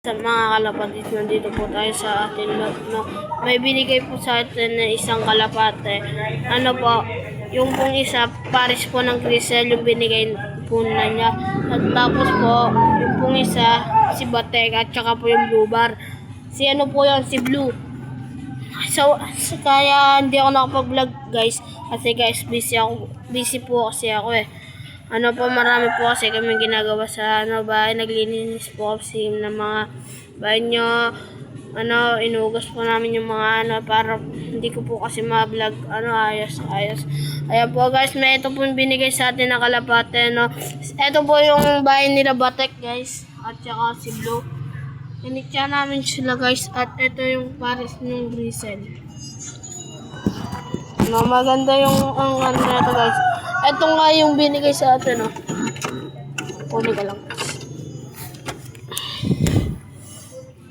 Sa mga kalapatid, nandito po tayo sa ating lot, no? May binigay po sa atin na isang kalapate. Ano po, yung pong isa, pares po ng Grisel, yung binigay po na niya. At tapos po, yung pong isa, si Batek, at saka po yung Blue Bar. Si ano po yun, si Blue. So, kaya hindi ako nakapag-vlog, guys. Kasi guys, busy po kasi ako eh. Ano po, marami po kasi kami ginagawa sa bahay. Naglilinis po kasi ng mga bahay nyo. Inugas po namin yung mga para hindi ko po kasi ma-vlog. Ayos. Ayan po guys, may ito po yung binigay sa atin na kalapate, no. Ito po yung bahay nila Batek, guys. At saka si Blue. Inikya namin sila, guys. At ito yung pares ng Grisel. No, maganda yung ano ito, guys. Ito nga yung binigay sa atin, no. Kunin ka lang.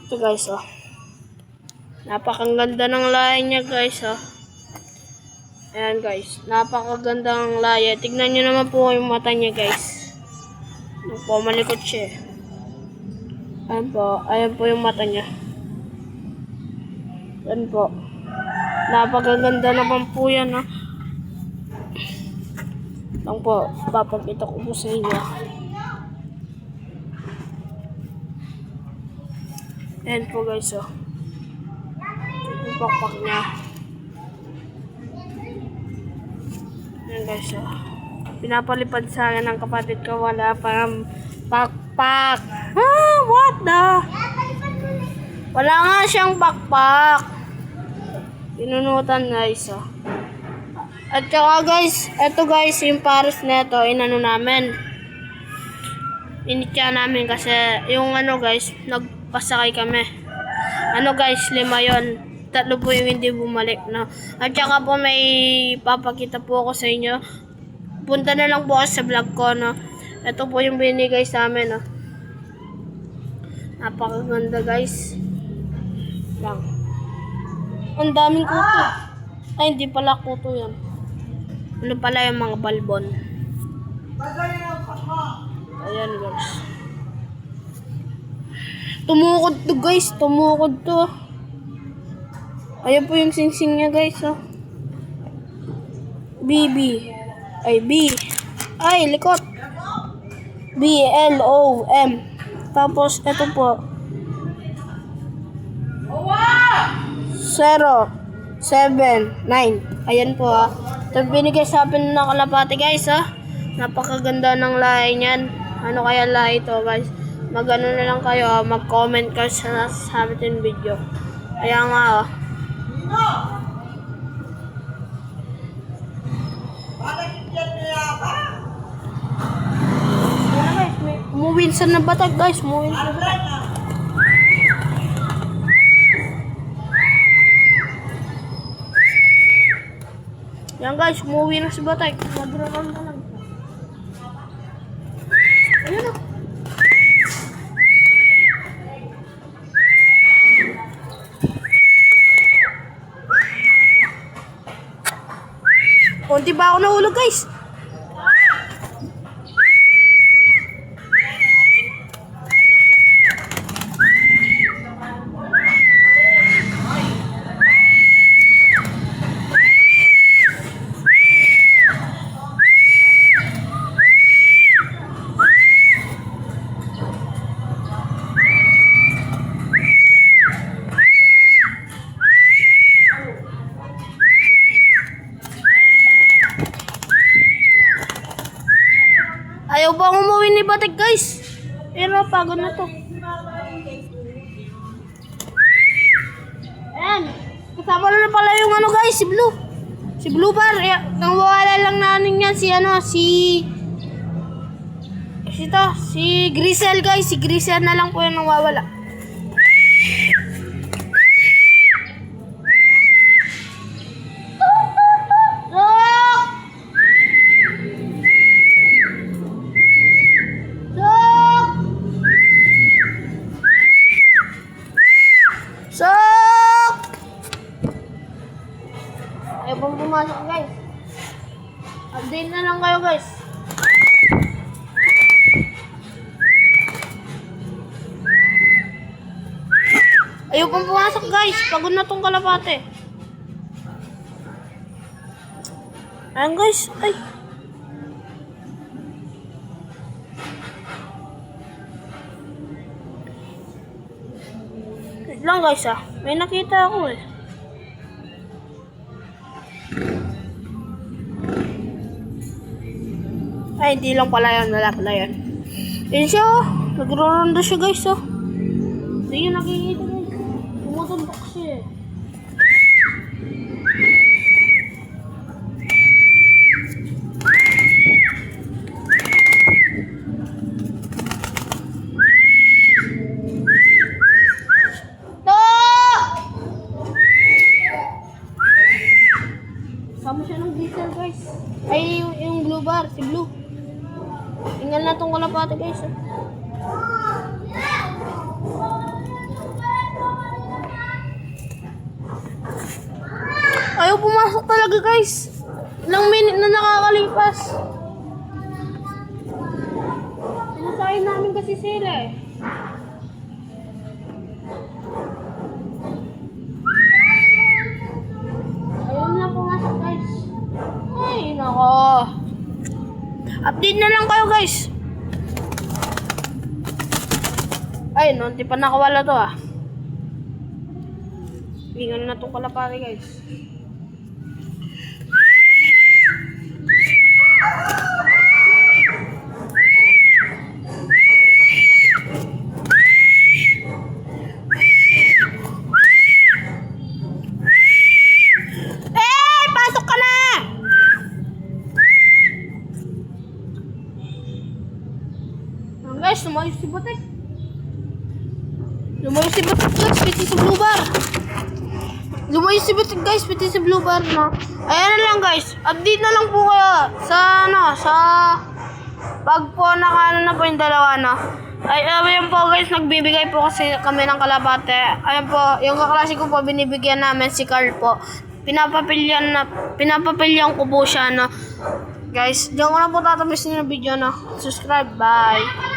Ito, guys, oh. Napakaganda ng lahi niya, guys, oh. Ayan, guys. Napakaganda ng lahi. Tignan nyo naman po yung mata niya, guys. Ano po, malikot siya. Ayan po yung mata niya. Ayan po. Napakaganda naman po yan, oh. Lang po, papakita ko po sa inyo. Ayan po guys, oh. Yung pakpak niya. Ayan guys, oh. Pinapalipad sa akin ng kapatid ko, wala pang pakpak. What the? Wala nga siyang pakpak. Pinunutan guys, oh. At saka guys, eto guys, yung pares na ito, inano namin. Initya namin kasi yung guys, nagpasakay kami. Guys, 5 yon. 3 po yung hindi bumalik, no. At saka po may papakita po ako sa inyo. Punta na lang po ako sa vlog ko, no. Ito po yung binigay sa amin, no. Napakaganda guys. Lang. Ang daming kuto. Ay, hindi pala kuto yan. Ano pala yung mga balbon. Ayan guys. Tumukod to guys. Tumukod to. Ayan po yung singsing niya guys. Oh. BB. Ay B. Ay likot. BLOM. Tapos ito po. 0 7 9. Ayan po ah. Ito binigay sa akin ng kalapate guys ah. Napakaganda ng lahi niyan. Ano kaya lahi ito guys? Mag-ano na lang kayo, mag-comment kayo sa ating video. Kaya nga oh. Umuwinsan na Batek guys, umuwinsan na Batek. Yan guys, umuwi na si Batek. Madrakan na lang. Ayun o. Kunti ba ako nahulog guys? Ayaw ba umuwi ni Batek guys? Pero pagod na to. Ayan. Kasama na pala yung guys, si Blue. Si Blue Bar. Nang wala lang namin yan si Grisel guys. Si Grisel na lang po yung nawawala. Sok! Ayaw pong pumasok guys. Update na lang kayo guys. Ayaw pong pumasok guys. Pagod na tong kalapate. Ayan guys. Ay. Wait lang guys ah. May nakita ako eh. Ay, hindi lang pala yan. Wala pala yan. Yun siya oh. Nagro-ronda siya guys oh. Hindi nyo nakikita guys. Tumutumbok siya eh. Sama siya ng diesel guys. Ay, yung blue bar. Si Blue. Tingnan na tong kalapate guys oh. Ayaw pumasok talaga guys. Ilang minute na nakakalipas. Sinasayin namin kasi sila eh. Ayaw na pumasok guys. Ay nako. Update na lang kayo guys. Ay no, hindi pa nakawala to ah. Ingan na itong kalapate guys. Pasok ka na! Guys, lumayos si Batek. Lumayos si Batek guys, piti sa blue bar. Lumayos si Batek guys, piti sa blue bar no. Ayan na lang guys, update na lang po kayo sa sa pag po nakaano na po yung dalawa no. Ay, ayan po guys, nagbibigay po kasi kami ng kalapate. Ayan po, yung kaklase ko po binibigyan namin si Carl po. Pinapapilyan ko po siya no. Guys, diyan ko na po tatapusin yung video no. Subscribe, bye.